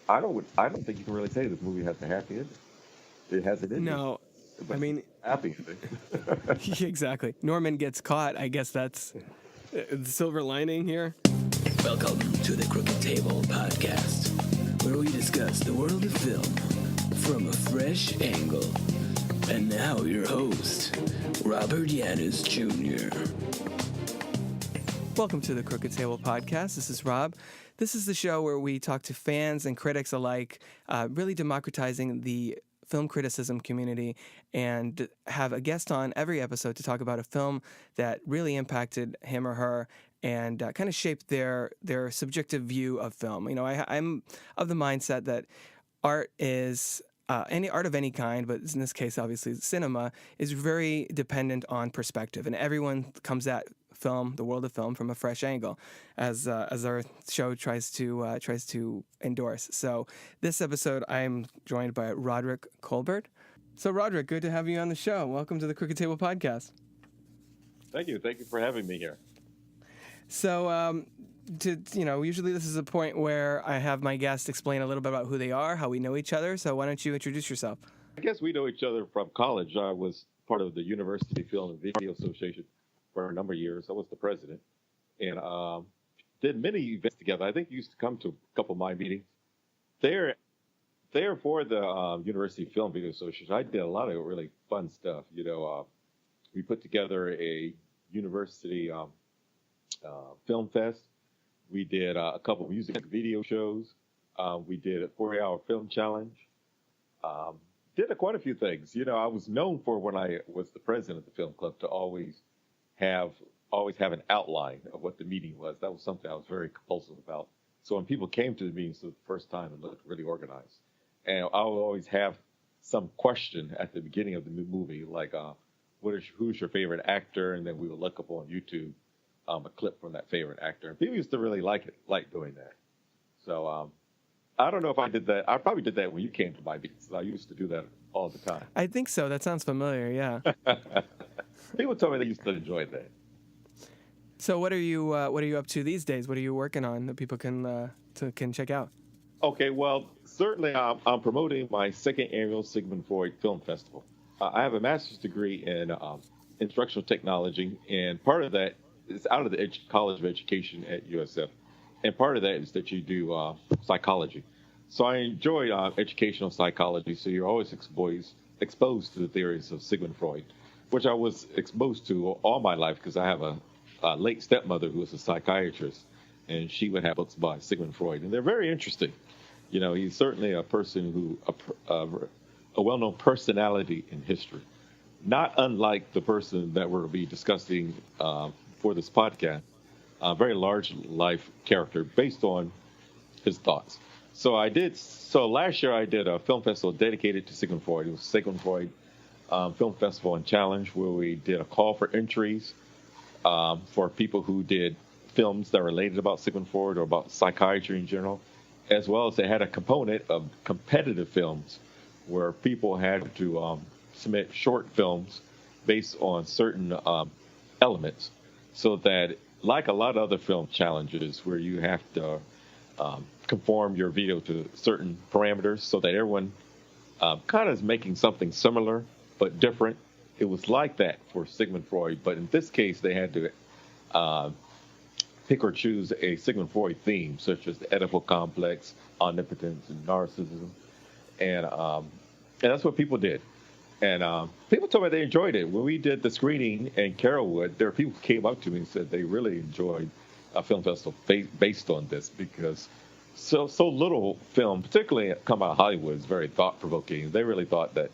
I don't think you can really say this movie has a happy ending. It has an ending, No, I but it's mean, a happy ending. exactly. Norman gets caught. I guess that's the silver lining here. Welcome to the Crooked Table Podcast, where we discuss the world of film from a fresh angle. And now your host, Robert Yaniz Jr. Welcome to the Crooked Table Podcast. This is Rob. This is the show where we talk to fans and critics alike, really democratizing the film criticism community, and have a guest on every episode to talk about a film that really impacted him or her and kind of shaped their subjective view of film. You know, I'm of the mindset that art is any art of any kind, but in this case, obviously, cinema is very dependent on perspective, and everyone comes at film, the world of film, from a fresh angle, as our show tries to endorse. So this episode, I'm joined by Rodrick Colbert. So Rodrick, good to have you on the show. Welcome to the Crooked Table Podcast. Thank you for having me here. So, usually this is a point where I have my guest explain a little bit about who they are, how we know each other. So why don't you introduce yourself? I guess we know each other from college. I was part of the University Film and Video Association for a number of years. I was the president and did many events together. I think you used to come to a couple of my meetings. There for the University Film Video Association, I did a lot of really fun stuff. We put together a university film fest. We did a couple of music video shows. We did a 4-hour film challenge. Did quite a few things. I was known for, when I was the president of the film club, to always have an outline of what the meeting was. That was something I was very compulsive about. So when people came to the meetings for the first time, it looked really organized. And I would always have some question at the beginning of the movie, like, who's your favorite actor? And then we would look up on YouTube a clip from that favorite actor. And people used to really like doing that. So I don't know if I did that. I probably did that when you came to my meetings. I used to do that all the time. I think so. That sounds familiar, yeah. People told me they used to enjoy that. So what are you up to these days? What are you working on that people can check out? Okay, well, certainly I'm promoting my second annual Sigmund Freud Film Festival. I have a master's degree in instructional technology, and part of that is out of the College of Education at USF. And part of that is that you do psychology. So I enjoy educational psychology, so you're always exposed to the theories of Sigmund Freud, which I was exposed to all my life because I have a late stepmother who was a psychiatrist, and she would have books by Sigmund Freud, and they're very interesting. He's certainly a person who, a well-known personality in history, not unlike the person that we're going to be discussing for this podcast. A very large life character based on his thoughts. So last year I did a film festival dedicated to Sigmund Freud. It was Sigmund Freud Film Festival and Challenge, where we did a call for entries for people who did films that related about Sigmund Freud or about psychiatry in general, as well as they had a component of competitive films where people had to submit short films based on certain elements, so that, like a lot of other film challenges where you have to conform your video to certain parameters so that everyone kind of is making something similar but different. It was like that for Sigmund Freud, but in this case, they had to pick or choose a Sigmund Freud theme, such as the Oedipal complex, omnipotence, and narcissism. And that's what people did. And people told me they enjoyed it. When we did the screening in Carrollwood, there were people who came up to me and said they really enjoyed a film festival based on this, because so little film, particularly come out of Hollywood, is very thought-provoking. They really thought that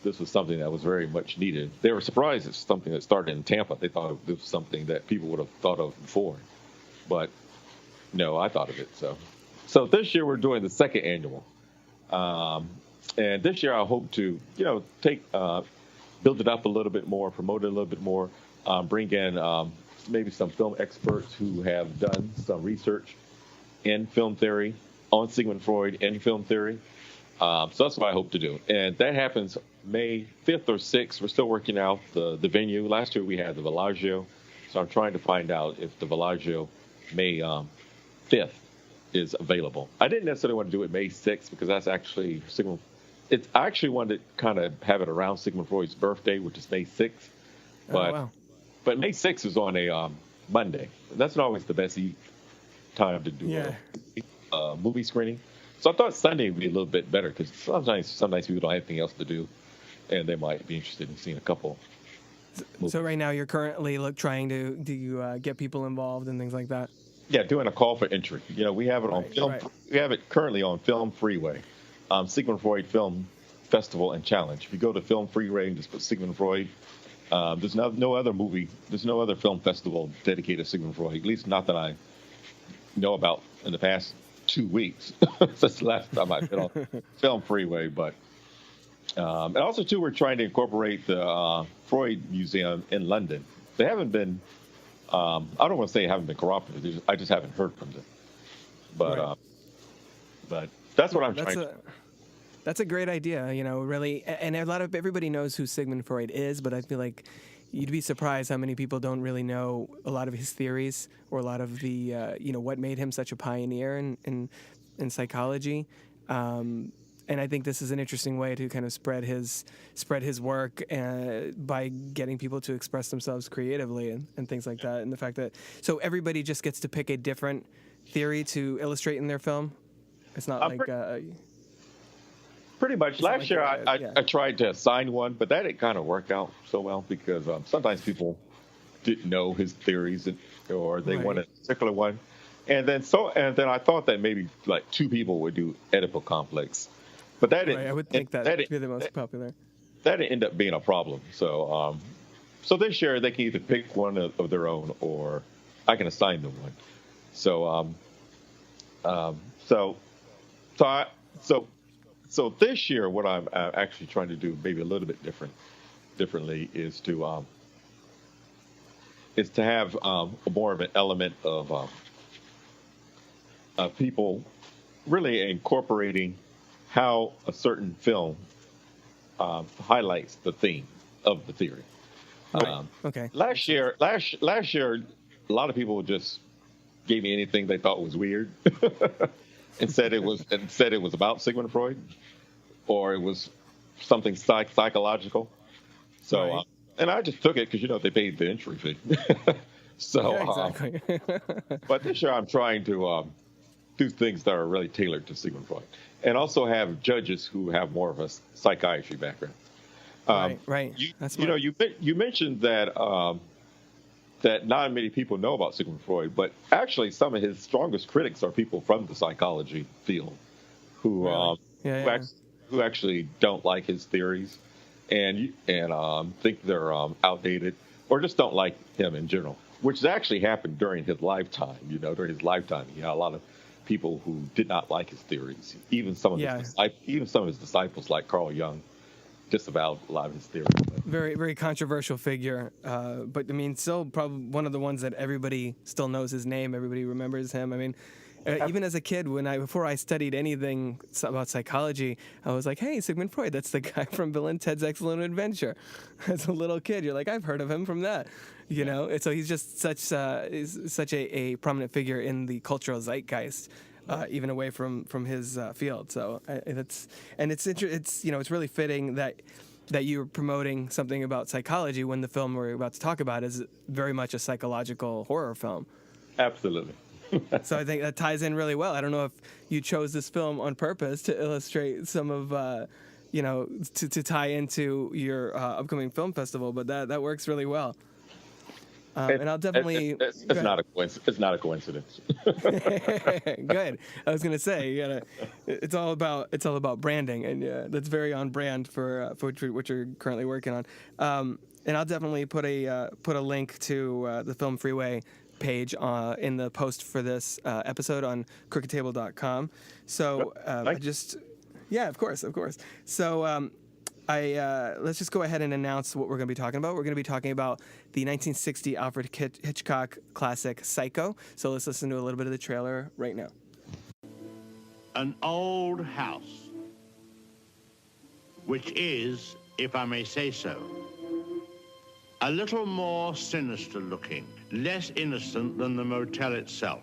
this was something that was very much needed. They were surprised it's something that started in Tampa. They thought this was something that people would have thought of before. But no, I thought of it. So this year we're doing the second annual. And this year I hope to, build it up a little bit more, promote it a little bit more, bring in maybe some film experts who have done some research in film theory, on Sigmund Freud and film theory. So that's what I hope to do. And that happens May 5th or 6th. We're still working out the venue. Last year we had the Bellagio. So I'm trying to find out if the Bellagio May 5th is available. I didn't necessarily want to do it May 6th because that's actually I actually wanted to kind of have it around Sigmund Freud's birthday, which is May 6th. But, wow. But May 6th is on a Monday. That's not always the best time to do a movie screening. So I thought Sunday would be a little bit better because sometimes people don't have anything else to do, and they might be interested in seeing a couple. So right now you're currently trying to get people involved and things like that. Yeah, doing a call for entry. We have it on film. Right. We have it currently on Film Freeway, Sigmund Freud Film Festival and Challenge. If you go to Film Freeway and just put Sigmund Freud, there's no other film festival dedicated to Sigmund Freud. At least not that I know about in the past 2 weeks. That's the last time I've been on Film Freeway. But and also too, we're trying to incorporate the Freud Museum in London. They haven't been. I don't want to say haven't been cooperative. I just haven't heard from them. But right. But that's what I'm trying to. That's a great idea, really. And everybody knows who Sigmund Freud is, but I feel like you'd be surprised how many people don't really know a lot of his theories or a lot of the, what made him such a pioneer in psychology. And I think this is an interesting way to kind of spread his work by getting people to express themselves creatively and things like that. And the fact that so everybody just gets to pick a different theory to illustrate in their film. It's not pretty much. Last year I tried to assign one, but that didn't kind of work out so well because sometimes people didn't know his theories or they wanted a particular one. And then I thought that maybe like 2 people would do Oedipal complex. But that didn't. I would think that would be the most popular. That didn't end up being a problem. So, so this year they can either pick one of their own, or I can assign them one. So this year, what I'm actually trying to do, maybe a little bit differently, is to have more of an element of people really incorporating how a certain film highlights the theme of the theory. Okay. Last year, a lot of people just gave me anything they thought was weird, and said it was about Sigmund Freud, or it was something psychological. So, and I just took it because they paid the entry fee. So, exactly. But this year I'm trying to do things that are really tailored to Sigmund Freud, and also have judges who have more of a psychiatry background. Right. You mentioned that that not many people know about Sigmund Freud, but actually some of his strongest critics are people from the psychology field who who actually don't like his theories and think they're outdated, or just don't like him in general, which has actually happened during his lifetime. During his lifetime, he had a lot of people who did not like his theories. Even some of his disciples, like Carl Jung, disavowed a lot of his theories. Very, very controversial figure, but I mean, still probably one of the ones that everybody still knows his name. Everybody remembers him. I mean, even as a kid, before I studied anything about psychology, I was like, "Hey, Sigmund Freud, that's the guy from Bill and Ted's Excellent Adventure." As a little kid, you're like, "I've heard of him from that," And so he's just such a prominent figure in the cultural zeitgeist. Even away from his field, so it's really fitting that you're promoting something about psychology when the film we're about to talk about is very much a psychological horror film. Absolutely. So I think that ties in really well. I don't know if you chose this film on purpose to illustrate some of to tie into your upcoming film festival, but that works really well. And I'll definitely. It's not a coincidence. Good. I was gonna say, it's all about branding, and that's very on brand for what you're currently working on. And I'll definitely put a link to the Film Freeway page in the post for this episode on crookedtable.com. So of course. So. Let's just go ahead and announce what we're going to be talking about. We're going to be talking about the 1960 Alfred Hitchcock classic Psycho. So let's listen to a little bit of the trailer right now. An old house, which is, if I may say so, a little more sinister looking, less innocent than the motel itself.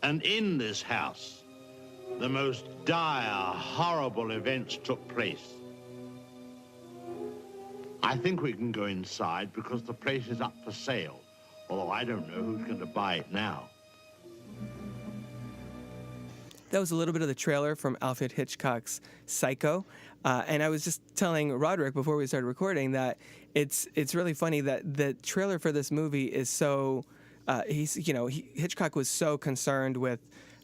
And in this house, the most dire, horrible events took place. I think we can go inside because the place is up for sale, although I don't know who's going to buy it now. That was a little bit of the trailer from Alfred Hitchcock's Psycho. And I was just telling Rodrick before we started recording that it's really funny that the trailer for this movie is so... Hitchcock was so concerned with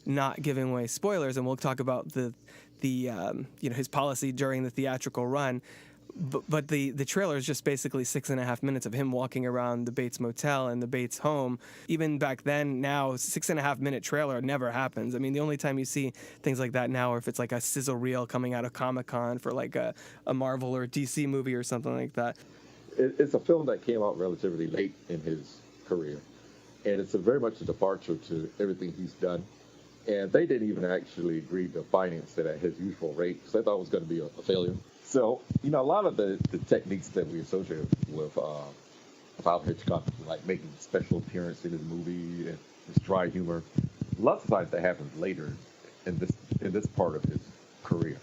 not giving away spoilers, and we'll talk about the his policy during the theatrical run. But the trailer is just basically 6.5 minutes of him walking around the Bates Motel and the Bates home. Even back then, now, 6.5 minute trailer never happens. I mean, the only time you see things like that now are if it's like a sizzle reel coming out of Comic-Con for like a Marvel or DC movie or something like that. It's a film that came out relatively late in his career, and it's very much a departure to everything he's done. And they didn't even actually agree to finance it at his usual rate, because they thought it was going to be a failure. So, a lot of the techniques that we associate with Alfred Hitchcock, like making special appearance in his movie and his dry humor, lots of times that happens later in this part of his career.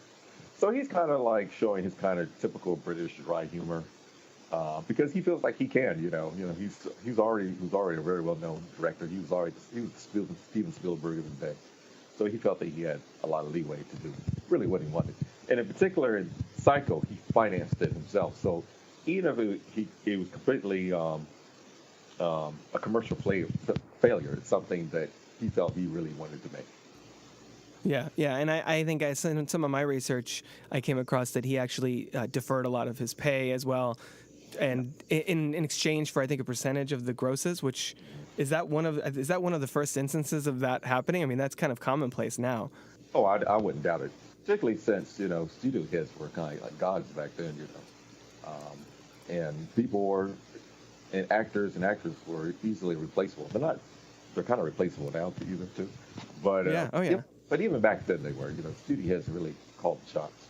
So he's kind of like showing his kind of typical British dry humor, because he feels like he can. He's already a very well-known director. He was Steven Spielberg of his day, so he felt that he had a lot of leeway to do really what he wanted. And in particular, in Psycho, he financed it himself. So even if it was completely a commercial failure, it's something that he felt he really wanted to make. Yeah, and I think in some of my research, I came across that he actually deferred a lot of his pay as well, and in exchange for, I think, a percentage of the grosses. Which is that one of the first instances of that happening? I mean, that's kind of commonplace now. Oh, I wouldn't doubt it. Particularly since, studio heads were kind of like gods back then, and and actors and actresses were easily replaceable. They're kind of replaceable now too. But but even back then they were, studio heads really called the shots.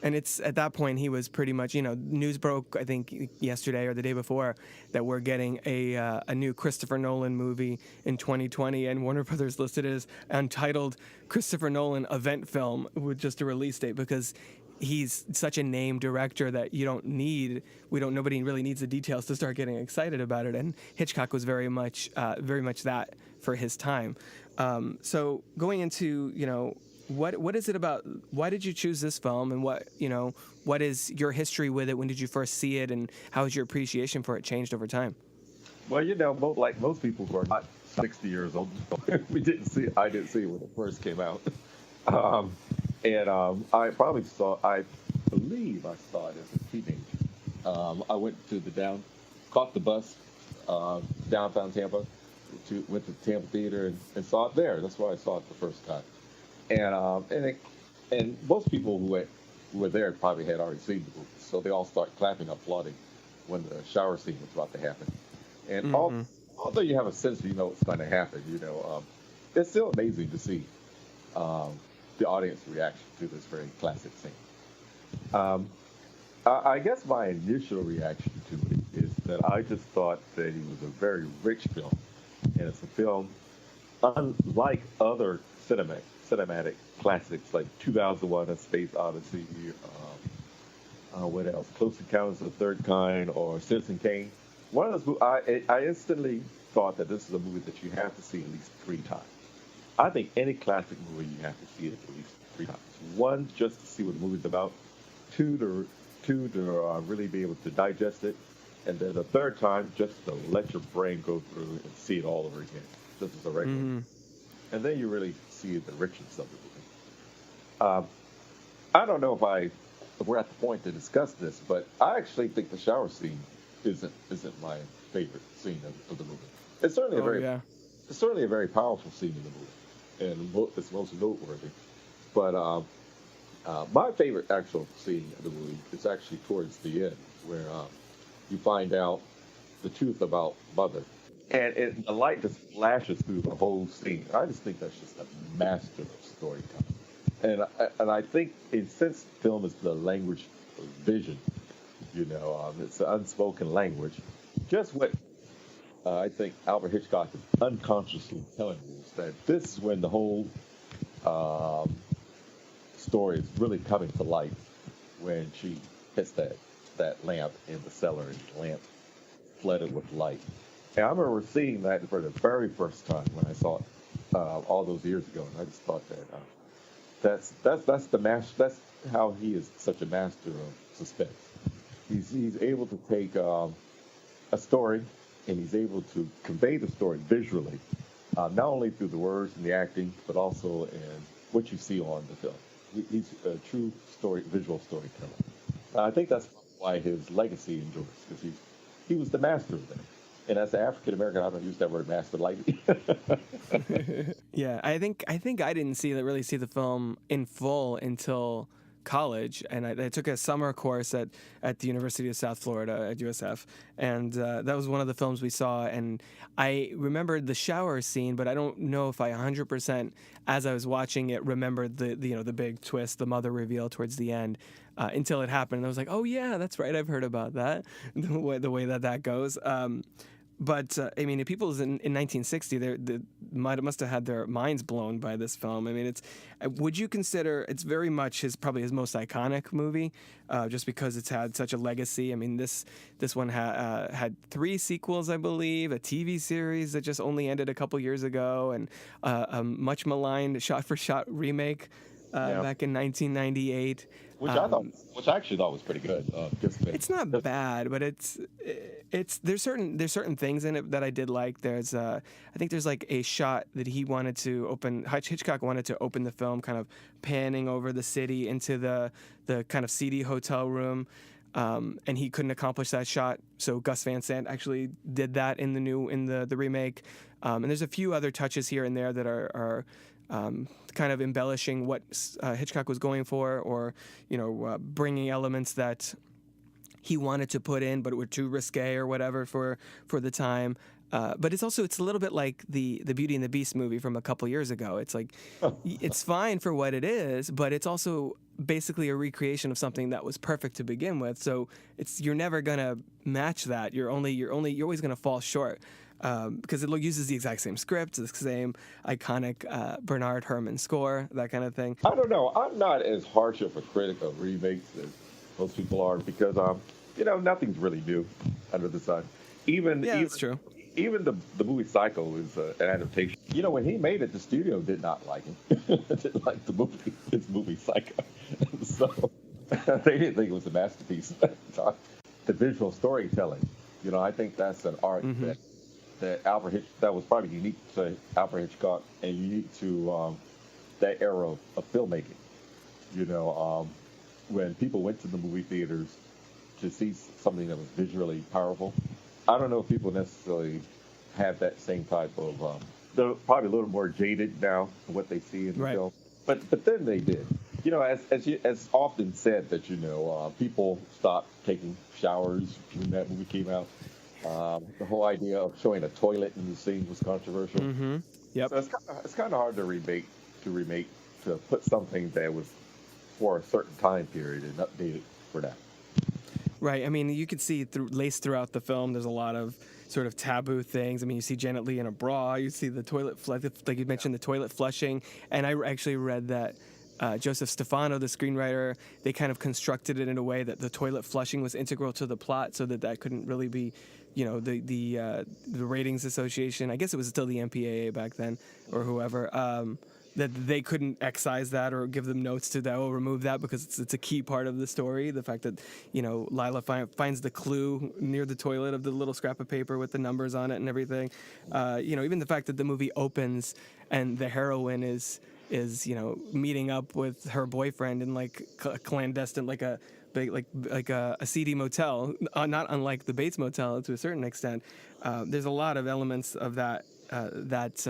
And it's at that point he was pretty much, news broke, I think, yesterday or the day before that we're getting a new Christopher Nolan movie in 2020, and Warner Brothers listed it as untitled Christopher Nolan event film with just a release date, because he's such a named director that nobody really needs the details to start getting excited about it. And Hitchcock was very much that for his time. So going into, what is it about? Why did you choose this film, and what is your history with it? When did you first see it, and how has your appreciation for it changed over time? Well, like most people who are not 60 years old, I didn't see it when it first came out, I believe I saw it as a teenager. I went to caught the bus downtown Tampa, went to the Tampa Theater and saw it there. That's why I saw it the first time. And most people who were there probably had already seen the movie, so they all start clapping, applauding when the shower scene was about to happen. And although you have a sense what's going to happen, it's still amazing to see the audience reaction to this very classic scene. I guess my initial reaction to it is that I just thought that it was a very rich film, and it's a film unlike other cinematic classics like 2001: A Space Odyssey, what else? Close Encounters of the Third Kind, or Citizen Kane. One of those, I instantly thought that this is a movie that you have to see at least 3 times. I think any classic movie you have to see it at least 3 times. 1, just to see what the movie's about. 2, to really be able to digest it, and then the 3rd time just to let your brain go through and see it all over again, just as a regular. And then you really see the richness of the movie. I don't know if we're at the point to discuss this, but I actually think the shower scene isn't my favorite scene of the movie. It's certainly it's certainly a very powerful scene in the movie, and it's most noteworthy. But my favorite actual scene of the movie is actually towards the end, where you find out the truth about Mother. And the light just flashes through the whole scene. I just think that's just a master of storytelling. And I think, since film is the language of vision, it's an unspoken language, just what I think Alfred Hitchcock is unconsciously telling us that this is when the whole story is really coming to life, when she hits that lamp in the cellar and the lamp flooded with light. And I remember seeing that for the very first time when I saw it all those years ago, and I just thought that that's the master. That's how he is such a master of suspense. He's able to take a story, and he's able to convey the story visually, not only through the words and the acting, but also in what you see on the film. He's a true visual storyteller. I think that's why his legacy endures, because he was the master of that. And as an African American, I don't use that word master lightly. Yeah, I think I didn't really see the film in full until college, and I took a summer course at the University of South Florida at USF, and that was one of the films we saw. And I remembered the shower scene, but I don't know if I 100%, as I was watching it, remembered the big twist, the mother reveal towards the end, until it happened. And I was like, oh yeah, that's right, I've heard about that, the way that goes. But I mean, people in 1960, they must have had their minds blown by this film. I mean, would you consider it's very much probably his most iconic movie, just because it's had such a legacy? I mean, this one had 3 sequels, I believe, a TV series that just only ended a couple years ago, and a much maligned shot-for-shot remake back in 1998. Which I actually thought was pretty good. It's not bad, but there's certain things in it that I did like. I think there's like a shot that Hitchcock wanted to open the film kind of panning over the city into the kind of seedy hotel room, and he couldn't accomplish that shot. So Gus Van Sant actually did that in the remake. And there's a few other touches here and there that are kind of embellishing what Hitchcock was going for, or bringing elements that he wanted to put in but were too risque or whatever for the time. But it's a little bit like the Beauty and the Beast movie from a couple years ago. It's like it's fine for what it is, but it's also basically a recreation of something that was perfect to begin with. So you're never gonna match that. You're always gonna fall short. Because it uses the exact same script, the same iconic Bernard Herrmann score, that kind of thing. I don't know. I'm not as harsh of a critic of remakes as most people are, because nothing's really new under the sun. That's true. Even the movie Psycho is an adaptation. When he made it, the studio did not like him. Didn't like his movie Psycho. So they didn't think it was a masterpiece. The visual storytelling, I think that's an art that was probably unique to Alfred Hitchcock and unique to that era of filmmaking. When people went to the movie theaters to see something that was visually powerful, I don't know if people necessarily have that same type of. They're probably a little more jaded now in what they see in the film, but then they did. As often said that people stopped taking showers when that movie came out. The whole idea of showing a toilet in the scene was controversial. Mm-hmm. Yep. So it's kind of hard to remake to put something that was for a certain time period and update it for that. Right. I mean, you could see laced throughout the film, there's a lot of sort of taboo things. I mean, you see Janet Leigh in a bra. You see the toilet, like you mentioned, the toilet flushing. And I actually read that Joseph Stefano, the screenwriter, they kind of constructed it in a way that the toilet flushing was integral to the plot, so that couldn't really be, the Ratings Association. I guess it was still the MPAA back then, or whoever. That they couldn't excise that or give them notes to that, remove that, because it's a key part of the story. The fact that, Lila finds the clue near the toilet of the little scrap of paper with the numbers on it and everything. Even the fact that the movie opens and the heroine is meeting up with her boyfriend in like a clandestine, like a seedy motel, not unlike the Bates Motel to a certain extent. There's a lot of elements of that that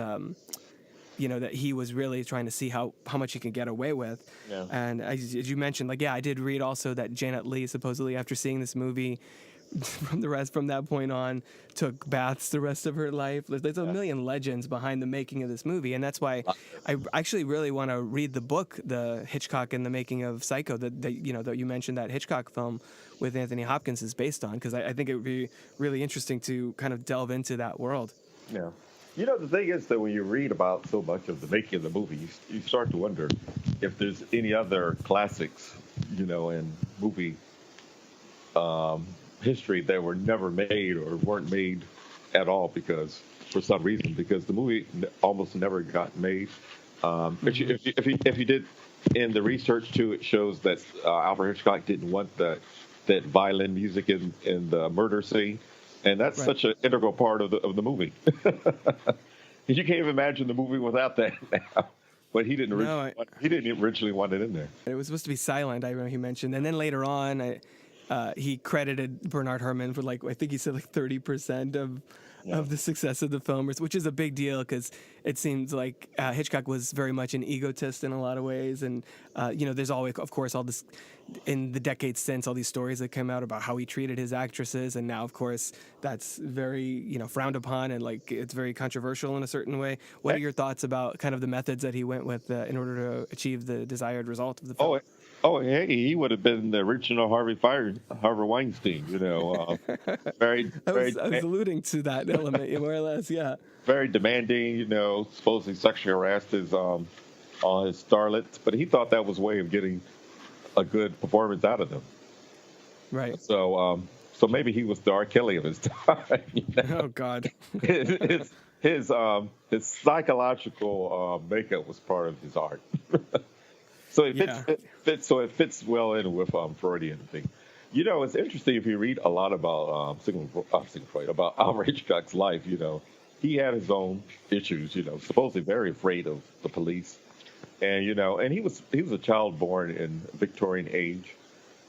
he was really trying to see how much he can get away with. Yeah. And as you mentioned, I did read also that Janet Leigh supposedly, after seeing this movie, from that point on, took baths the rest of her life. There's a million legends behind the making of this movie, and that's why I actually really want to read the book, The Hitchcock and the Making of Psycho, that you mentioned, that Hitchcock film with Anthony Hopkins is based on, because I think it would be really interesting to kind of delve into that world. Yeah. The thing is that when you read about so much of the making of the movie, you start to wonder if there's any other classics, in movie history that were never made or weren't made at all for some reason, because the movie almost never got made. But if you did, in the research too, it shows that Alfred Hitchcock didn't want that violin music in the murder scene. And that's such an integral part of the movie. You can't even imagine the movie without that now. But he didn't originally want it in there. It was supposed to be silent, I remember he mentioned. And then later on, he credited Bernard Herrmann for, I think he said 30% of the success of the film, which is a big deal, because it seems like Hitchcock was very much an egotist in a lot of ways. And, there's always, of course, all this, in the decades since, all these stories that come out about how he treated his actresses. And now, of course, that's very, frowned upon, and it's very controversial in a certain way. What are your thoughts about kind of the methods that he went with in order to achieve the desired result of the film? Hey, he would have been the original Harvey Weinstein, Very, I was alluding to that element, more or less, yeah. Very demanding, supposedly sexually harassed his starlets, but he thought that was a way of getting a good performance out of them. Right. So maybe he was the R. Kelly of his time. Oh God. his psychological makeup was part of his art. So it fits well in with Freudian thing. It's interesting if you read a lot about Sigmund Freud, about Alfred Hitchcock's life. He had his own issues. Supposedly very afraid of the police, and and he was a child born in Victorian age.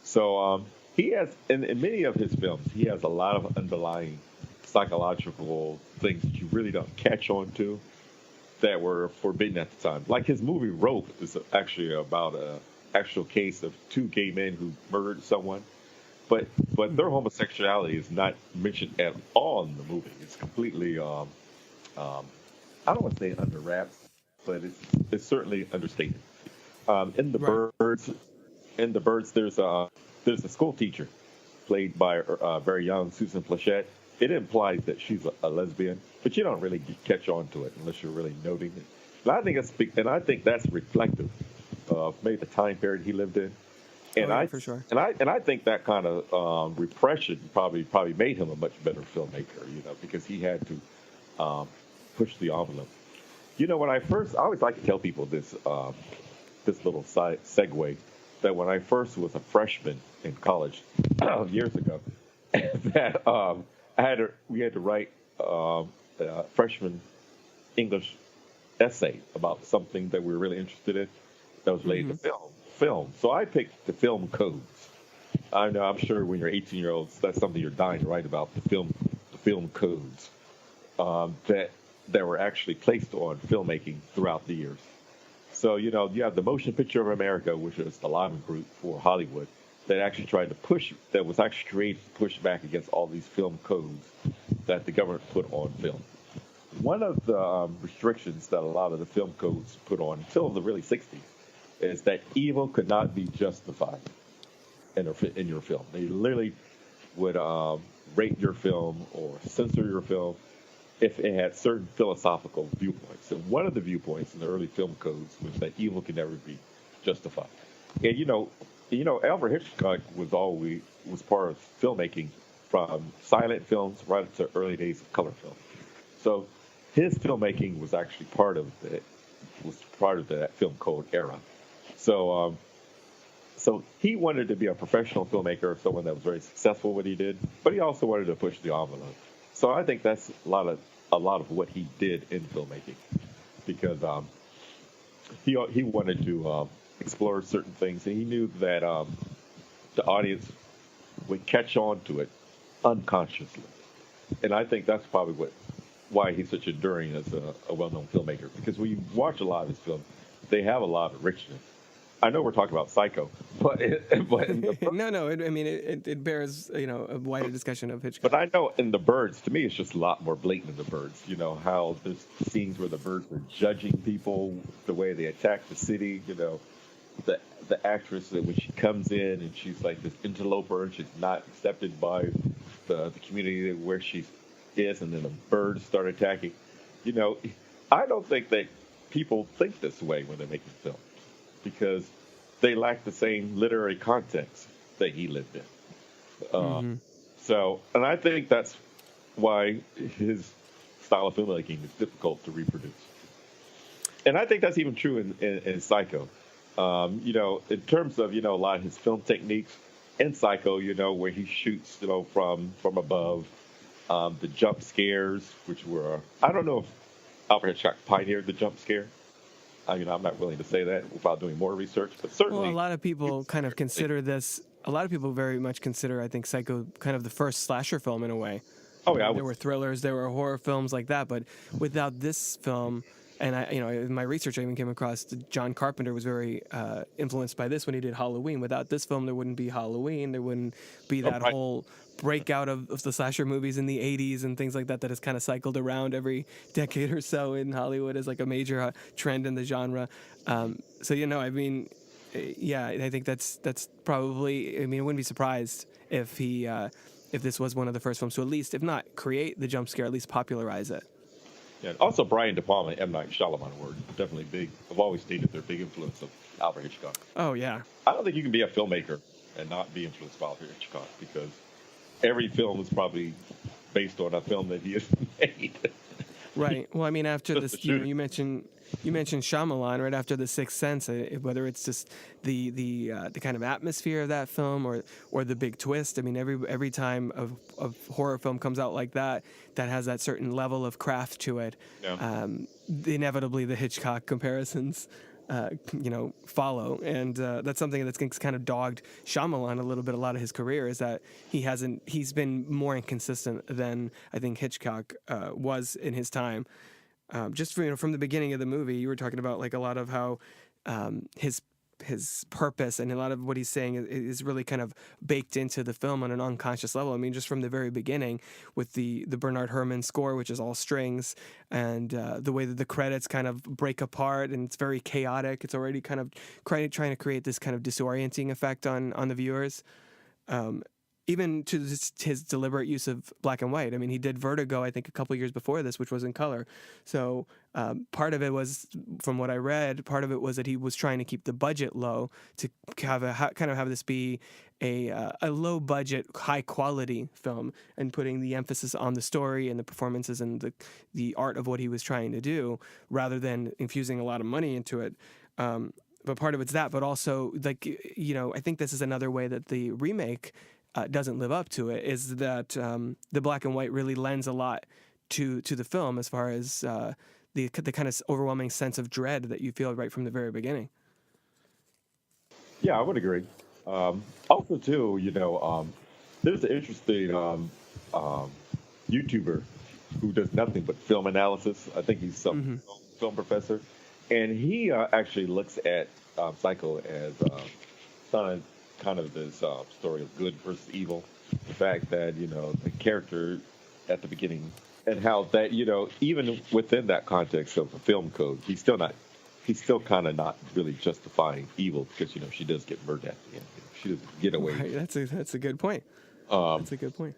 So he has in many of his films, he has a lot of underlying psychological things that you really don't catch on to, that were forbidden at the time. Like his movie Rope is actually about a actual case of two gay men who murdered someone, but their homosexuality is not mentioned at all in the movie. It's completely I don't want to say under wraps, but it's certainly understated. In the Birds, there's a school teacher played by very young Susan Plachette. It implies that she's a lesbian, but you don't really catch on to it unless you're really noting it. And I think that's reflective of maybe the time period he lived in. And for sure. And I think that kind of repression probably made him a much better filmmaker, because he had to push the envelope. When I always like to tell people this little segue, that when I first was a freshman in college years ago, that we had to write a freshman English essay about something that we were really interested in that was related to film. So I picked the film codes. I know, I'm sure when you're 18-year-olds, that's something you're dying to write about, the film codes that were actually placed on filmmaking throughout the years. So, you have the Motion Picture of America, which is the lobby group for Hollywood, that actually tried to that was actually created to push back against all these film codes that the government put on film. One of the restrictions that a lot of the film codes put on until the really 60s is that evil could not be justified in your film. They literally would rate your film or censor your film if it had certain philosophical viewpoints. And one of the viewpoints in the early film codes was that evil could never be justified. And Alfred Hitchcock was part of filmmaking from silent films right up to early days of color film. So his filmmaking was actually part of that film code era. So he wanted to be a professional filmmaker, someone that was very successful at what he did, but he also wanted to push the envelope. So I think that's a lot of what he did in filmmaking, because he wanted to explore certain things, and he knew that the audience would catch on to it unconsciously. And I think that's probably why he's such enduring as a well-known filmmaker, because when you watch a lot of his films, they have a lot of richness. I know we're talking about Psycho, but in the No. It bears a wider discussion of Hitchcock. but I know in the birds, to me, it's just a lot more blatant in the birds. You know how there's scenes where the birds are judging people, the way they attack the city. You know, the actress when she comes in and she's like this interloper and she's not accepted by the community where she is, and then the birds start attacking. You know, I don't think that people think this way when they're making films because they lack the same literary context that he lived in. So, and I think that's why his style of filmmaking is difficult to reproduce. And I think that's even true in Psycho. You know, in terms of, a lot of his film techniques in Psycho, where he shoots, from above, the jump scares, which were, I don't know if Alfred Hitchcock pioneered the jump scare. I'm not willing to say that without doing more research, but certainly. Well, a lot of people kind of consider this. A lot of people very much consider, I think, Psycho kind of the first slasher film in a way. Oh yeah, there were thrillers, there were horror films like that, but without this film, and in my research, I even came across John Carpenter was very influenced by this when he did Halloween. Without this film, there wouldn't be Halloween. There wouldn't be that whole breakout of the slasher movies in the 80s and things like that has kind of cycled around every decade or so in Hollywood as like a major trend in the genre. I think that's probably, I wouldn't be surprised if if this was one of the first films to at least, if not create the jump scare, at least popularize it. Yeah, and also Brian De Palma and M. Night Shyamalan were definitely big. I've always stated they're big influence of Alfred Hitchcock. Oh, yeah. I don't think you can be a filmmaker and not be influenced by Alfred Hitchcock because every film is probably based on a film that he has made. Right. Well, after this, you mentioned Shyamalan right after The Sixth Sense. Whether it's just the kind of atmosphere of that film or the big twist. Every time a horror film comes out like that has that certain level of craft to it. Yeah. Inevitably, the Hitchcock comparisons follow, and that's something that's kind of dogged Shyamalan a lot of his career is that he's been more inconsistent than I think Hitchcock was in his time. Just from the beginning of the movie, you were talking about like a lot of how his purpose and a lot of what he's saying is really kind of baked into the film on an unconscious level. Just from the very beginning with the Bernard Herrmann score, which is all strings, and the way that the credits kind of break apart and it's very chaotic. It's already kind of trying to create this kind of disorienting effect on the viewers. Even to his deliberate use of black and white. He did Vertigo, I think, a couple years before this, which was in color. So part of it was, from what I read, part of it was that he was trying to keep the budget low to have this be a low budget, high quality film, and putting the emphasis on the story and the performances and the art of what he was trying to do, rather than infusing a lot of money into it. But part of it's that, but also I think this is another way that the remake doesn't live up to it, is that the black and white really lends a lot to the film as far as the kind of overwhelming sense of dread that you feel right from the very beginning. Yeah, I would agree. Also, too, there's an interesting YouTuber who does nothing but film analysis. I think he's some film professor, and he actually looks at Psycho as kind of this story of good versus evil. The fact that, the character at the beginning and how that, even within that context of a film code, he's still kind of not really justifying evil because, she does get murdered at the end. She doesn't get away. Right, that's a good point. That's a good point.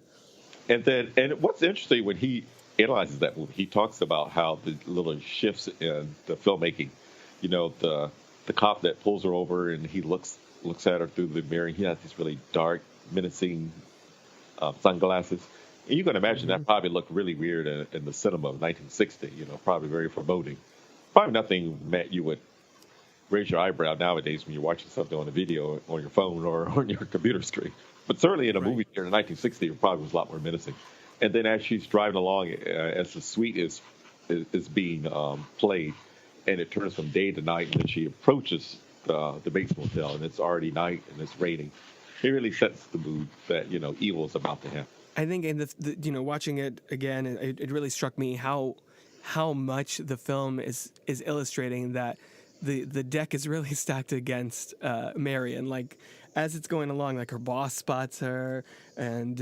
And what's interesting when he analyzes that movie, he talks about how the little shifts in the filmmaking, the cop that pulls her over and he looks at her through the mirror. He has these really dark, menacing sunglasses. And you can imagine that probably looked really weird in the cinema of 1960, probably very foreboding. Probably nothing meant you would raise your eyebrow nowadays when you're watching something on a video on your phone or on your computer screen. But certainly in a movie here in 1960, it probably was a lot more menacing. And then as she's driving along, as the suite is being played, and it turns from day to night, and then she approaches the Bates Motel, and it's already night and it's raining. It really sets the mood that evil is about to happen. I think in watching it again, it really struck me how much the film is illustrating that the deck is really stacked against Marion. Like, as it's going along, like her boss spots her, and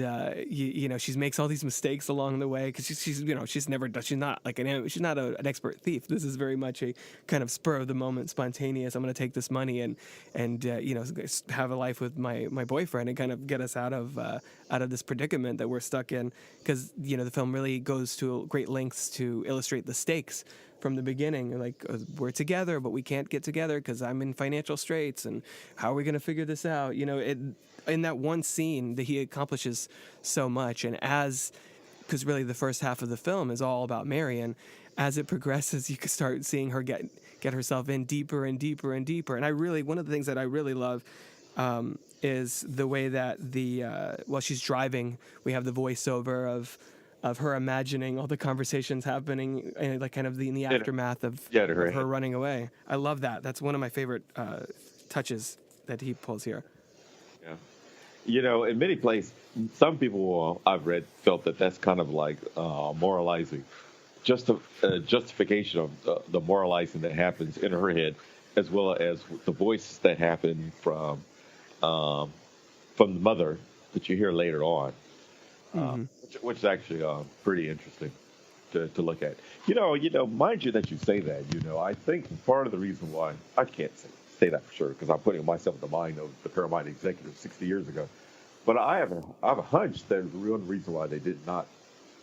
she makes all these mistakes along the way because she's not like she's not an expert thief. This is very much a kind of spur of the moment, spontaneous. I'm going to take this money and have a life with my boyfriend and kind of get us out of this predicament that we're stuck in. Because the film really goes to great lengths to illustrate the stakes from the beginning. Like, we're together, but we can't get together because I'm in financial straits, and how are we going to figure this out? In that one scene that he accomplishes so much, and because really the first half of the film is all about Marion, as it progresses, you can start seeing her get herself in deeper and deeper and deeper. And one of the things that I really love is the way that while she's driving, we have the voiceover of her imagining all the conversations happening, and like kind of in the aftermath of her running away. I love that. That's one of my favorite touches that he pulls here. Yeah. In many places, some people I've read felt that that's kind of like moralizing, just a justification of the moralizing that happens in her head, as well as the voices that happen from the mother that you hear later on. Which is actually pretty interesting to look at. Mind you that you say that, I think part of the reason why, I can't say that for sure because I'm putting myself in the mind of the Paramount executive 60 years ago, but I have a hunch that the real reason why they did not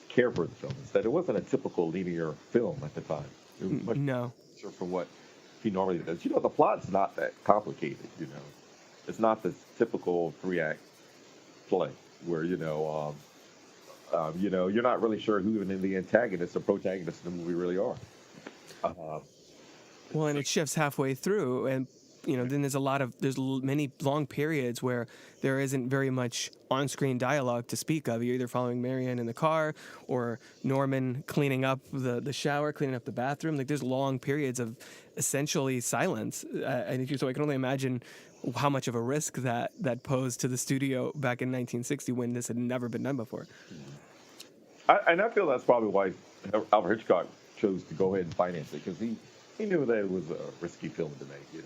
care for the film is that it wasn't a typical linear film at the time. It was much from what he normally does. The plot's not that complicated, It's not this typical 3-act play where, you're not really sure who even the antagonists or protagonists in the movie really are. Well, and it shifts halfway through, and then there's many long periods where there isn't very much on-screen dialogue to speak of. You're either following Marion in the car or Norman cleaning up the shower, cleaning up the bathroom. Like, there's long periods of essentially silence, so I can only imagine how much of a risk that posed to the studio back in 1960 when this had never been done before. And I feel that's probably why Alfred Hitchcock chose to go ahead and finance it, because he knew that it was a risky film to make,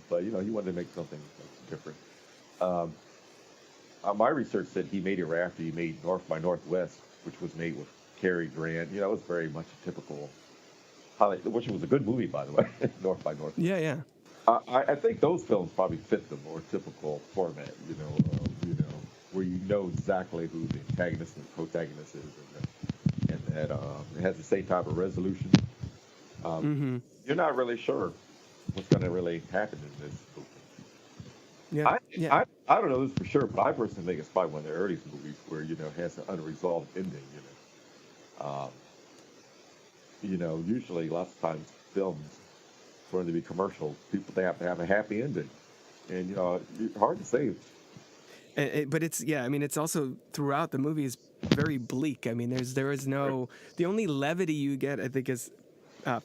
but he wanted to make something different. My research said he made it right after he made North by Northwest, which was made with Cary Grant. It was very much a typical, which was a good movie, by the way, North by Northwest. Yeah. I think those films probably fit the more typical format, where you know exactly who the antagonist and the protagonist is, and that it has the same type of resolution. You're not really sure what's going to really happen in this movie. I don't know this for sure, but I personally think it's probably one of the earliest movies where it has an unresolved ending. Usually lots of times films, for them to be commercial, they have to have a happy ending, and it's hard to say. But it's also throughout the movie is very bleak. I mean, the only levity you get, I think, is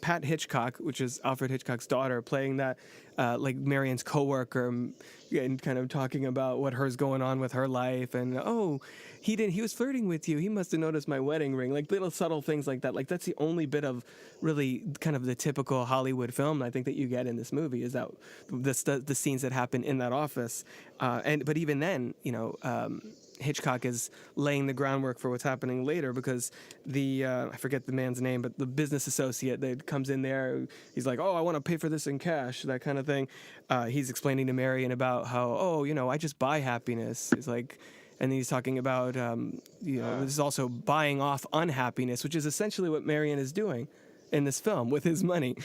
Pat Hitchcock, which is Alfred Hitchcock's daughter, playing that like Marion's coworker, and kind of talking about what her's going on with her life, and he was flirting with you, he must have noticed my wedding ring, like little subtle things like that. Like, that's the only bit of really kind of the typical Hollywood film I think that you get in this movie, is that the scenes that happen in that office, but even then, Hitchcock is laying the groundwork for what's happening later, because I forget the man's name, but the business associate that comes in there, he's like, I want to pay for this in cash, that kind of thing. He's explaining to Marion about how, I just buy happiness. He's like, and then he's talking about, this is also buying off unhappiness, which is essentially what Marion is doing in this film with his money.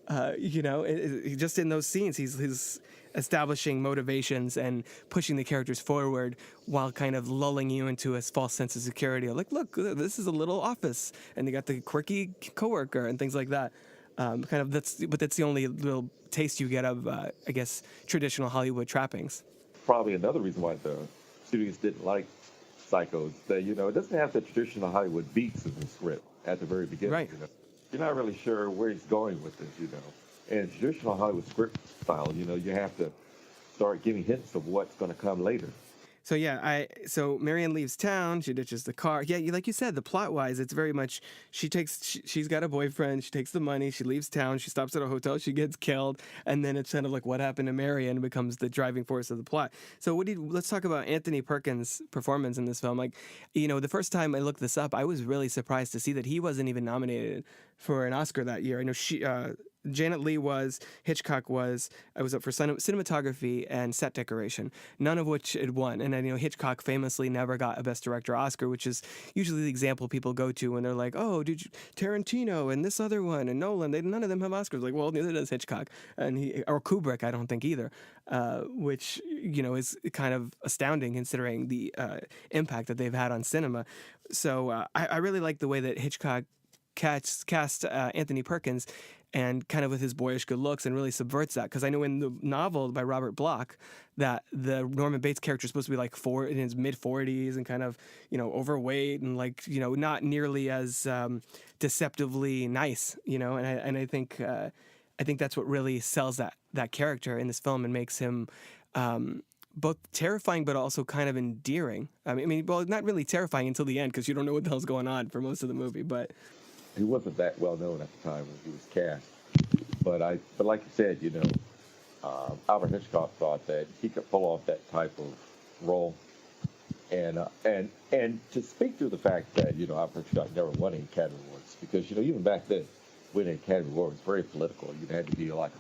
Just in those scenes, he's establishing motivations and pushing the characters forward while kind of lulling you into a false sense of security. Like, look, this is a little office, and they got the quirky coworker and things like that. That's the only little taste you get of, I guess, traditional Hollywood trappings. Probably another reason why the studios didn't like Psycho is that, it doesn't have the traditional Hollywood beats in the script at the very beginning. Right. You're not really sure where he's going with this, And traditional Hollywood script style, you have to start giving hints of what's going to come later. So yeah, so Marianne leaves town. She ditches the car. Yeah, like you said, the plot wise, it's very much she's got a boyfriend. She takes the money. She leaves town. She stops at a hotel. She gets killed, and then it's kind of like what happened to Marianne becomes the driving force of the plot. So let's talk about Anthony Perkins' performance in this film. Like, the first time I looked this up, I was really surprised to see that he wasn't even nominated for an Oscar that year. I know Janet Leigh was, Hitchcock was. I was up for cinematography and set decoration, none of which had won. And then, Hitchcock famously never got a Best Director Oscar, which is usually the example people go to when they're like, oh, Tarantino and this other one and Nolan, none of them have Oscars. Like, well, neither does Hitchcock. Or Kubrick, I don't think either, which, is kind of astounding considering the impact that they've had on cinema. So I really like the way that Hitchcock cast Anthony Perkins and kind of with his boyish good looks and really subverts that. Because I know in the novel by Robert Bloch that the Norman Bates character is supposed to be like in his mid-40s and kind of, overweight and like, not nearly as deceptively nice, and I think that's what really sells that character in this film and makes him both terrifying but also kind of endearing. I mean, well, not really terrifying until the end because you don't know what the hell's going on for most of the movie, but... He wasn't that well known at the time when he was cast, but like you said, Alfred Hitchcock thought that he could pull off that type of role, and to speak to the fact that Alfred Hitchcock never won any Academy Awards because even back then, winning an Academy Award was very political. You had to be like a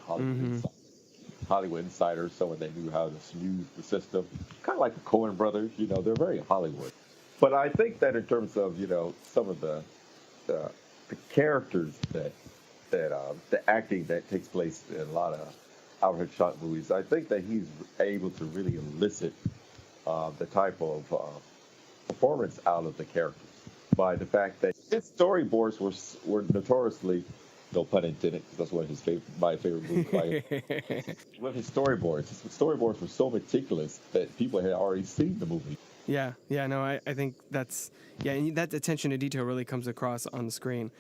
Hollywood insider, someone that knew how to snooze the system, kind of like the Coen brothers. They're very Hollywood, but I think that in terms of some of the characters that the acting that takes place in a lot of Alfred Hitchcock movies, I think that he's able to really elicit the type of performance out of the characters by the fact that his storyboards were notoriously, no pun intended, because that's one of my favorite movies. With his storyboards were so meticulous that people had already seen the movie. Yeah, no, I think and that attention to detail really comes across on the screen.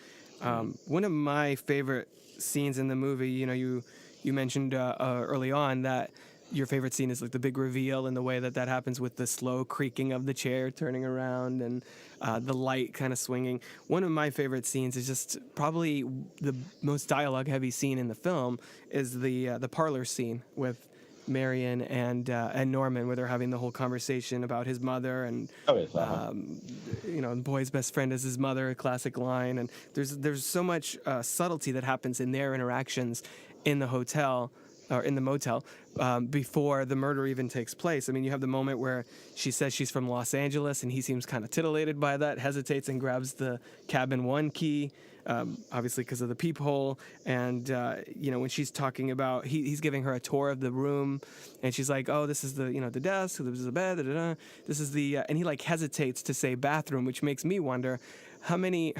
One of my favorite scenes in the movie, you mentioned early on that your favorite scene is like the big reveal and the way that happens with the slow creaking of the chair turning around and the light kind of swinging. One of my favorite scenes is just probably the most dialogue-heavy scene in the film is the parlor scene with Marion and Norman, where they're having the whole conversation about his mother and the boy's best friend is his mother, a classic line. And there's so much subtlety that happens in their interactions in the hotel or in the motel before the murder even takes place. I mean, you have the moment where she says she's from Los Angeles and he seems kind of titillated by that, hesitates and grabs the cabin 1 key. Obviously because of the peephole, and when she's talking about he's giving her a tour of the room, and she's like, oh, this is the the desk, this is the bed, this is the and he like hesitates to say bathroom, which makes me wonder how many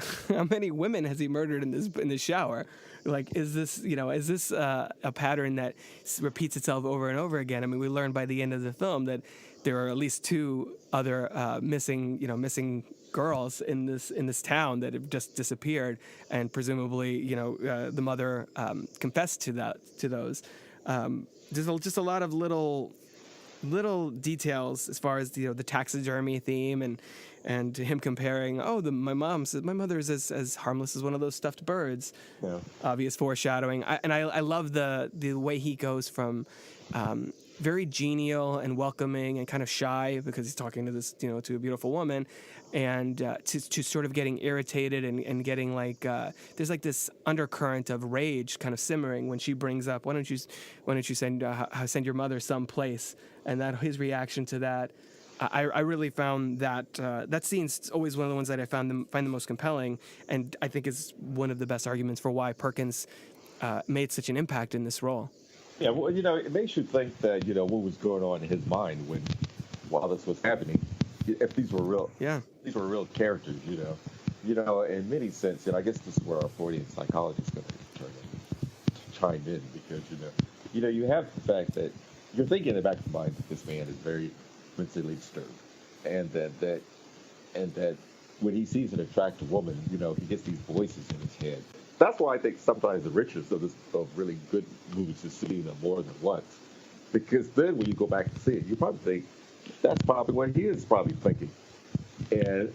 women has he murdered in this shower? Like, is this a pattern that repeats itself over and over again? I mean, we learn by the end of the film that there are at least 2 other missing girls in this town that have just disappeared, and presumably the mother confessed to those. There's just a lot of little details as far as the taxidermy theme and him comparing, my mom said my mother is as harmless as one of those stuffed birds. Yeah. Obvious foreshadowing. I love the way he goes from very genial and welcoming and kind of shy because he's talking to this to a beautiful woman, and to sort of getting irritated and getting like there's like this undercurrent of rage kind of simmering when she brings up, why don't you send your mother someplace, and that his reaction to that. I really found that scene's always one of the ones that I find the most compelling, and I think is one of the best arguments for why Perkins made such an impact in this role. Yeah, well, it makes you think that what was going on in his mind while this was happening. If these were real characters, in many sense, I guess this is where our Freudian psychologist is going to chime in, because you have the fact that you're thinking in the back of your mind that this man is very mentally disturbed, and that when he sees an attractive woman, he gets these voices in his head. That's why I think sometimes the richness of really good movies is seeing them more than once, because then when you go back and see it, you probably think, that's probably what he is probably thinking. And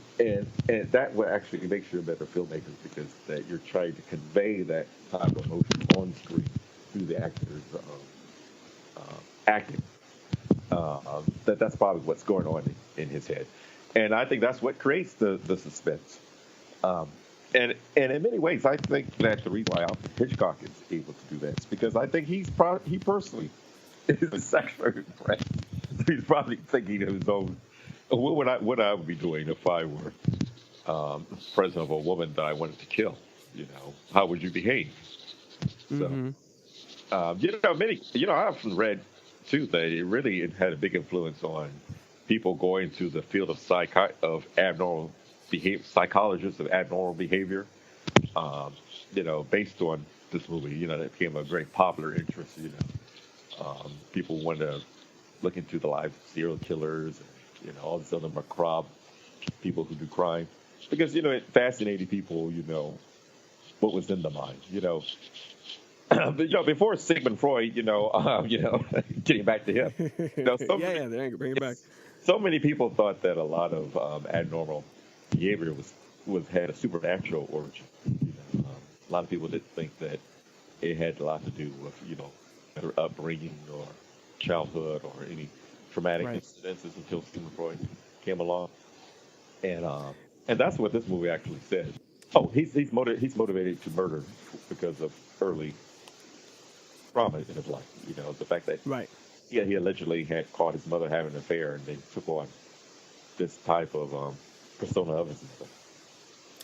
that will actually makes you a better filmmaker because that you're trying to convey that type of emotion on screen through the actors acting. That's probably what's going on in his head, and I think that's what creates the suspense. And in many ways, I think that the reason why Alfred Hitchcock is able to do that is because I think he personally is sexually impressed. He's probably thinking of his own. What I would be doing if I were president of a woman that I wanted to kill? How would you behave? So, I often read too that it really had a big influence on people going to the field of abnormal behavior, psychologists of abnormal behavior. Based on this movie, that became a very popular interest. People wanted to look into the lives of serial killers. All these other macabre people who do crime. Because, it fascinated people, what was in the mind, before Sigmund Freud, getting back to him. They bring it back. So many people thought that a lot of abnormal behavior had a supernatural origin. A lot of people didn't think that it had a lot to do with, their upbringing or childhood or any traumatic incidences until Sigmund Freud came along, and that's what this movie actually says. Oh, he's motivated to murder because of early trauma in his life. The fact that he allegedly had caught his mother having an affair, and they took on this type of persona of his mother.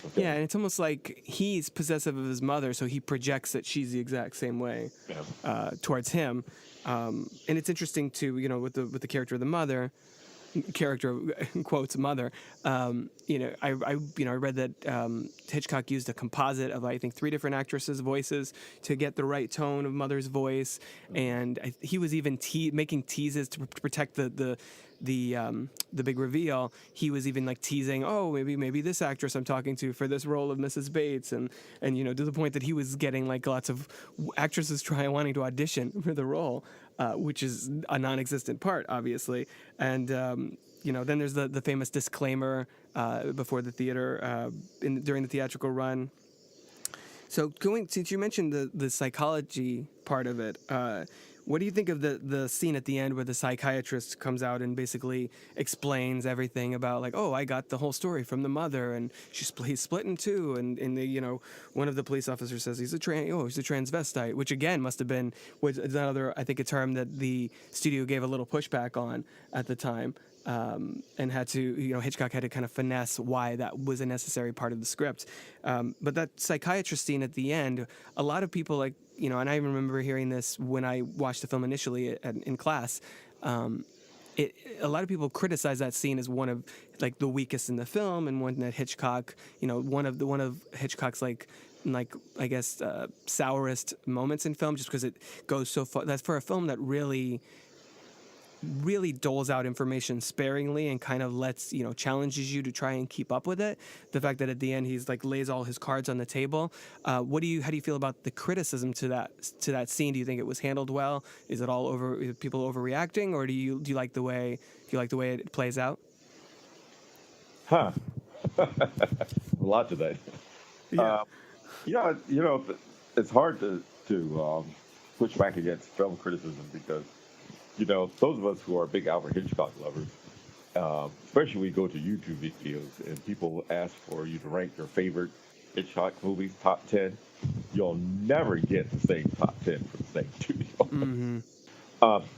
Okay. Yeah, and it's almost like he's possessive of his mother, so he projects that she's the exact same way towards him. And it's interesting too, with the character of the mother, character in quotes mother. I read that Hitchcock used a composite of I think 3 different actresses' voices to get the right tone of mother's voice, and he was even making teases to protect the big reveal. He was even like teasing, oh, maybe this actress I'm talking to for this role of Mrs. Bates, and to the point that he was getting like lots of actresses wanting to audition for the role, which is a non-existent part, obviously. And then there's the famous disclaimer before the theater during the theatrical run. So since you mentioned the psychology part of it. What do you think of the scene at the end where the psychiatrist comes out and basically explains everything about like, oh, I got the whole story from the mother, and he's split in two, and one of the police officers says he's a transvestite, which again was another, I think, a term that the studio gave a little pushback on at the time. And had to, Hitchcock had to kind of finesse why that was a necessary part of the script. But that psychiatrist scene at the end, a lot of people and I remember hearing this when I watched the film initially in class. A lot of people criticize that scene as one of like the weakest in the film, and one that Hitchcock, one of Hitchcock's like I guess sourest moments in film, just because it goes so far. That's for a film that really doles out information sparingly and kind of challenges you to try and keep up with it. The fact that at the end he's lays all his cards on the table. How do you feel about the criticism to that scene? Do you think it was handled well? Is it all over? People overreacting, or do you like the way it plays out? A lot to that. Yeah. It's hard to push back against film criticism because. Those of us who are big Alfred Hitchcock lovers, especially when we go to YouTube videos and people ask for you to rank your favorite Hitchcock movies, top 10, you'll never get the same top 10 for the same studio. Mm-hmm.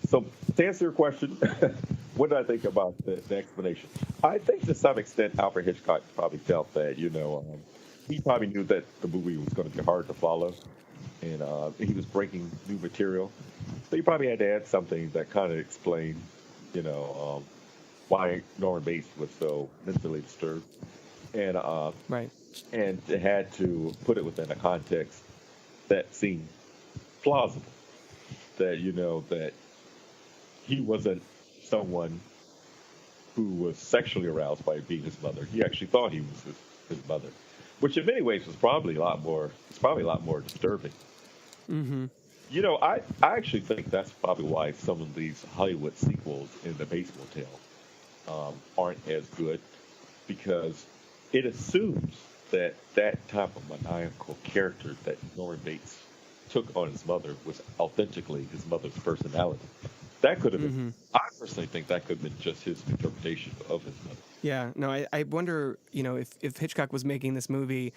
So to answer your question, what do I think about the explanation? I think to some extent Alfred Hitchcock probably felt that, he probably knew that the movie was going to be hard to follow. And he was breaking new material. So he probably had to add something that kind of explained, why Norman Bates was so mentally disturbed. And and it had to put it within a context that seemed plausible. That, that he wasn't someone who was sexually aroused by being his mother. He actually thought he was his mother, which in many ways was probably a lot more disturbing. Mm-hmm. I actually think that's probably why some of these Hollywood sequels in The Bates Motel aren't as good because it assumes that that type of maniacal character that Norman Bates took on his mother was authentically his mother's personality. That could have been, I personally think that could have been just his interpretation of his mother. Yeah, no, I wonder, if Hitchcock was making this movie,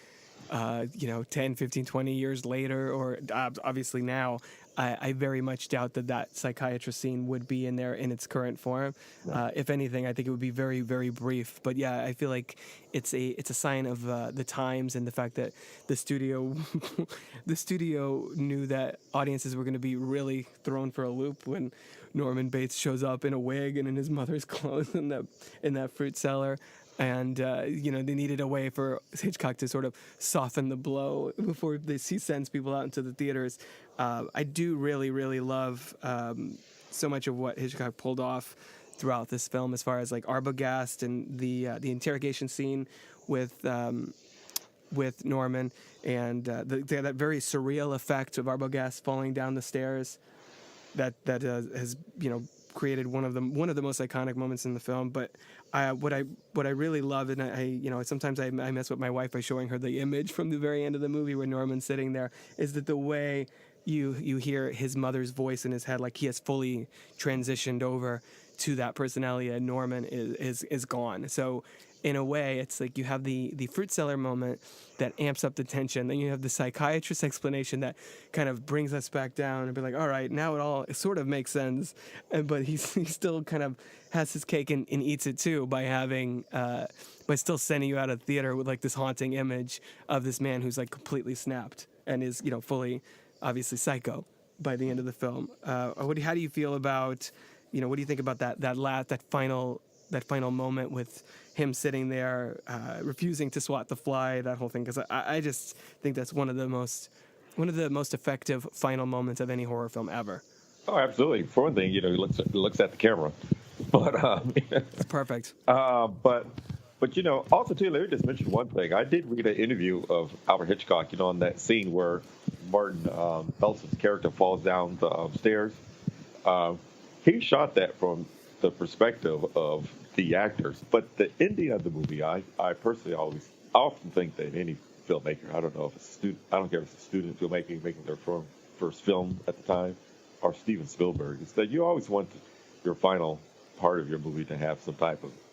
10, 15, 20 years later, or obviously now, I very much doubt that psychiatrist scene would be in there in its current form. Right. If anything, I think it would be very, very brief. But yeah, I feel like it's a sign of the times and the fact that the studio knew that audiences were going to be really thrown for a loop when Norman Bates shows up in a wig and in his mother's clothes in that fruit cellar. And, they needed a way for Hitchcock to sort of soften the blow before he sends people out into the theaters. I do really, really love so much of what Hitchcock pulled off throughout this film as far as like Arbogast and the interrogation scene with Norman and that very surreal effect of Arbogast falling down the stairs that has, created one of the most iconic moments in the film. But what I really love, and I sometimes I mess with my wife by showing her the image from the very end of the movie where Norman's sitting there, is that the way you hear his mother's voice in his head, like he has fully transitioned over to that personality, and Norman is gone. So in a way, it's like you have the fruit cellar moment that amps up the tension. Then you have the psychiatrist explanation that kind of brings us back down and be like, all right, now it sort of makes sense. But he still kind of has his cake and eats it too by still sending you out of the theater with like this haunting image of this man who's like completely snapped and is, fully, obviously psycho by the end of the film. How do you feel about, what do you think about that final moment with him sitting there, refusing to swat the fly, that whole thing? Because I just think that's one of the most effective final moments of any horror film ever. Oh, absolutely. For one thing, he looks at the camera, but it's perfect. But also too, let me just mention one thing. I did read an interview of Alfred Hitchcock, on that scene where Martin Nelson's character falls down the stairs. He shot that from the perspective of the actors, but the ending of the movie, I personally often think that any filmmaker, I don't know if it's a student, I don't care if it's a student filmmaking making their first film at the time, or Steven Spielberg, is that you always want your final part of your movie to have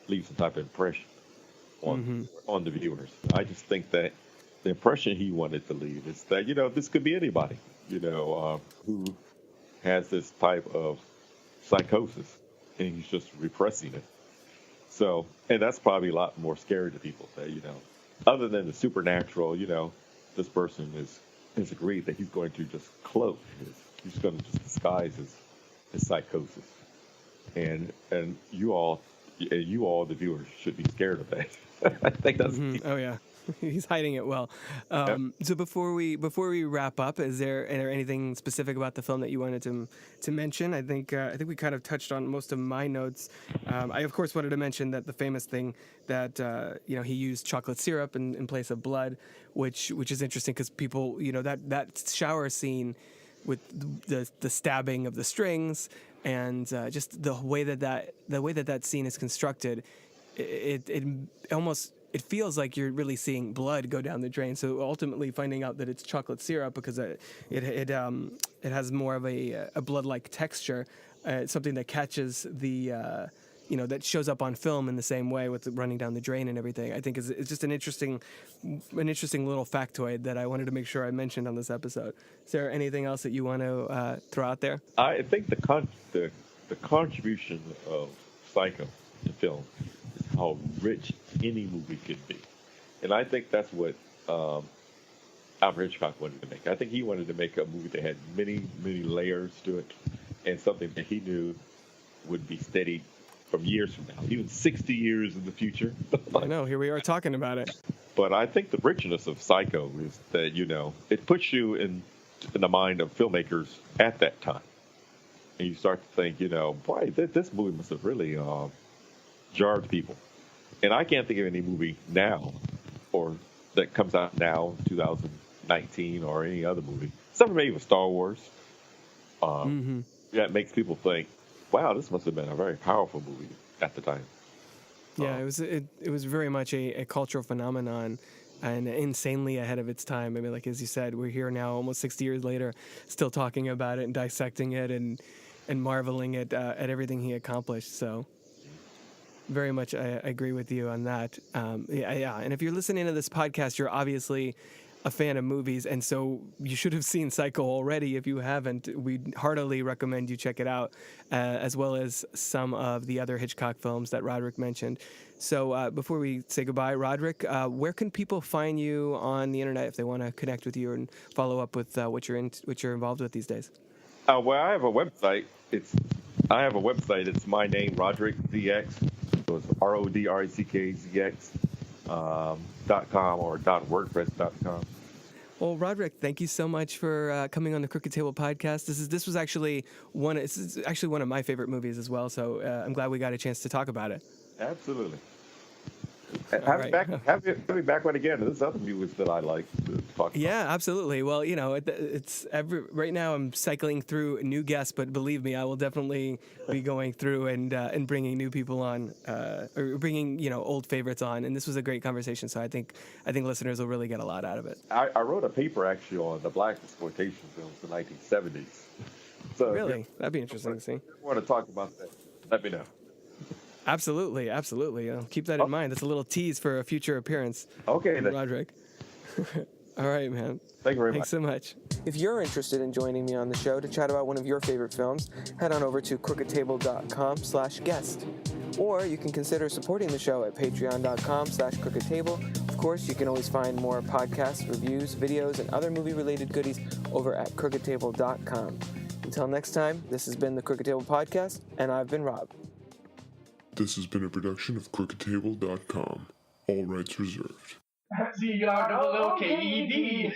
leave some type of impression on the viewers. I just think that the impression he wanted to leave is that this could be anybody who has this type of psychosis and he's just repressing it. So, and that's probably a lot more scary to people that, other than the supernatural, this person has agreed that he's going to just cloak he's going to just disguise his psychosis. And you all, the viewers, should be scared of that. I think that's Oh yeah. He's hiding it well. Yep. So before we wrap up, is there anything specific about the film that you wanted to mention? I think we kind of touched on most of my notes. I of course wanted to mention that the famous thing that he used chocolate syrup in place of blood, which is interesting because people that shower scene with the stabbing of the strings and just the way that scene is constructed, it almost. It feels like you're really seeing blood go down the drain. So ultimately, finding out that it's chocolate syrup because it has more of a blood-like texture, something that catches that shows up on film in the same way with running down the drain and everything. I think is just an interesting little factoid that I wanted to make sure I mentioned on this episode. Is there anything else that you want to throw out there? I think the contribution of Psycho to film is how rich any movie could be. And I think that's what Alfred Hitchcock wanted to make. I think he wanted to make a movie that had many, many layers to it and something that he knew would be steady from years from now, even 60 years in the future. I know, here we are talking about it. But I think the richness of Psycho is that, it puts you in the mind of filmmakers at that time. And you start to think, boy, this movie must have really jarred people. And I can't think of any movie now or that comes out now, 2019, or any other movie, except for maybe with Star Wars, that makes people think, wow, this must have been a very powerful movie at the time. Yeah, it was very much a cultural phenomenon and insanely ahead of its time. I mean, like as you said, we're here now almost 60 years later, still talking about it and dissecting it and marveling at everything he accomplished. So very much I agree with you on that. Yeah. And if you're listening to this podcast, you're obviously a fan of movies, and so you should have seen Psycho already. If you haven't, we'd heartily recommend you check it out, as well as some of the other Hitchcock films that Rodrick mentioned. So before we say goodbye, Rodrick, where can people find you on the internet if they want to connect with you and follow up with what you're involved with these days? Well, I have a website. It's my name, Rodrick ZX. So it's RODRICKZX .com or .wordpress.com. Well, Rodrick, thank you so much for coming on the Crooked Table podcast. This was actually one of my favorite movies as well. So I'm glad we got a chance to talk about it. Absolutely. Have me back on again. There's other movies that I like to talk about. Yeah, absolutely. Well, it's right now I'm cycling through new guests, but believe me, I will definitely be going through and bringing new people on, or bringing old favorites on. And this was a great conversation, so I think listeners will really get a lot out of it. I wrote a paper actually on the black exploitation films in the 1970s. So really, that'd be interesting to see. If you want to talk about that, let me know. Absolutely. I'll keep that in mind. That's a little tease for a future appearance. Okay, then. Rodrick. All right, man. Thank you very much. Thanks so much. If you're interested in joining me on the show to chat about one of your favorite films, head on over to crookedtable.com/guest. Or you can consider supporting the show at patreon.com/crookedtable. Of course, you can always find more podcasts, reviews, videos, and other movie-related goodies over at crookedtable.com. Until next time, this has been the Crooked Table Podcast, and I've been Rob. This has been a production of crookedtable.com. All rights reserved. CROOKED.